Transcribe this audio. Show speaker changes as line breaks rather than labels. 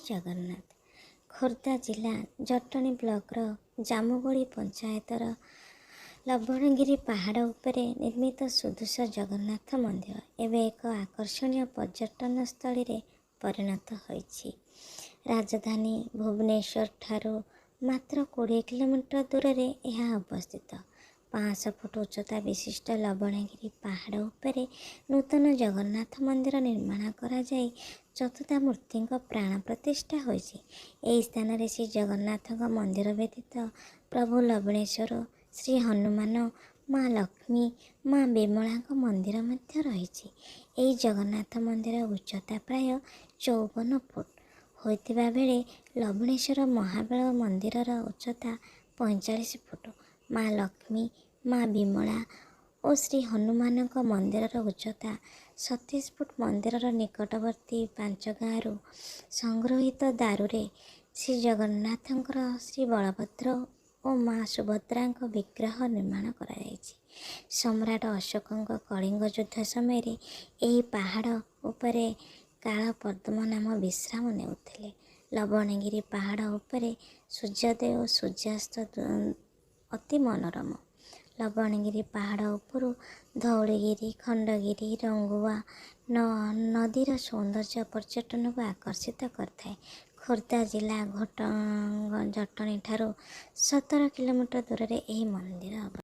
ଜଗନ୍ନାଥ। ଖୋର୍ଦ୍ଧା ଜିଲ୍ଲା ଜଟଣୀ ବ୍ଲକର ଜାମୁଗୋଳି ପଞ୍ଚାୟତର ଲବଣଗିରି ପାହାଡ଼ ଉପରେ ନିର୍ମିତ ସୁଦୃଶ୍ୟ ଜଗନ୍ନାଥ ମନ୍ଦିର ଏବେ ଏକ ଆକର୍ଷଣୀୟ ପର୍ଯ୍ୟଟନ ସ୍ଥଳୀରେ ପରିଣତ ହୋଇଛି। ରାଜଧାନୀ ଭୁବନେଶ୍ୱର ଠାରୁ ମାତ୍ର 20 କିଲୋମିଟର ଦୂରରେ ଏହା ଅବସ୍ଥିତ। 500 ଫୁଟ ଉଚ୍ଚତା ବିଶିଷ୍ଟ ଲବଣଗିରି ପାହାଡ଼ ଉପରେ ନୂତନ ଜଗନ୍ନାଥ ମନ୍ଦିର ନିର୍ମାଣ କରାଯାଇ ଚତୁର୍ଦ୍ଧା ମୂର୍ତ୍ତିଙ୍କ ପ୍ରାଣ ପ୍ରତିଷ୍ଠା ହୋଇଛି। ଏହି ସ୍ଥାନରେ ଶ୍ରୀ ଜଗନ୍ନାଥଙ୍କ ମନ୍ଦିର ବ୍ୟତୀତ ପ୍ରଭୁ ଲବଣେଶ୍ୱର, ଶ୍ରୀ ହନୁମାନ, ମା ଲକ୍ଷ୍ମୀ, ମା ବିମଳାଙ୍କ ମନ୍ଦିର ମଧ୍ୟ ରହିଛି। ଏହି ଜଗନ୍ନାଥ ମନ୍ଦିର ଉଚ୍ଚତା ପ୍ରାୟ 54 ଫୁଟ ହୋଇଥିବା ବେଳେ ଲବଣେଶ୍ୱର ମହାବଳ ମନ୍ଦିରର ଉଚ୍ଚତା 45 ଫୁଟ। ମା ଲକ୍ଷ୍ମୀ, ମା ବିମଳା ଓ ଶ୍ରୀ ହନୁମାନଙ୍କ ମନ୍ଦିରର ଉଚ୍ଚତା 37 ଫୁଟ। ମନ୍ଦିରର ନିକଟବର୍ତ୍ତୀ 5 ଗାଁରୁ ସଂଗୃହୀତ ଦାରୁରେ ଶ୍ରୀ ଜଗନ୍ନାଥଙ୍କର, ଶ୍ରୀ ବଳଭଦ୍ର ଓ ମା ସୁଭଦ୍ରାଙ୍କ ବିଗ୍ରହ ନିର୍ମାଣ କରାଯାଇଛି। ସମ୍ରାଟ ଅଶୋକଙ୍କ କଳିଙ୍ଗ ଯୁଦ୍ଧ ସମୟରେ ଏହି ପାହାଡ଼ ଉପରେ କାଳପଦ୍ମ ନାମ ବିଶ୍ରାମ ନେଉଥିଲେ। ଲବଣଗିରି ପାହାଡ଼ ଉପରେ ସୂର୍ଯ୍ୟୋଦୟ ଓ ସୂର୍ଯ୍ୟାସ୍ତ ଅତି ମନୋରମ। ଲବଣଗିରି ପାହାଡ଼ ଉପରୁ ଧଉଳିଗିରି, ଖଣ୍ଡଗିରି, ରଙ୍ଗୁଆ ନଦୀର ସୌନ୍ଦର୍ଯ୍ୟ ପର୍ଯ୍ୟଟନକୁ ଆକର୍ଷିତ କରିଥାଏ। ଖୋର୍ଦ୍ଧା ଜିଲ୍ଲା ଜଟଣୀ ଠାରୁ 17 କିଲୋମିଟର ଦୂରରେ ଏହି ମନ୍ଦିର ଅବସ୍ଥିତ।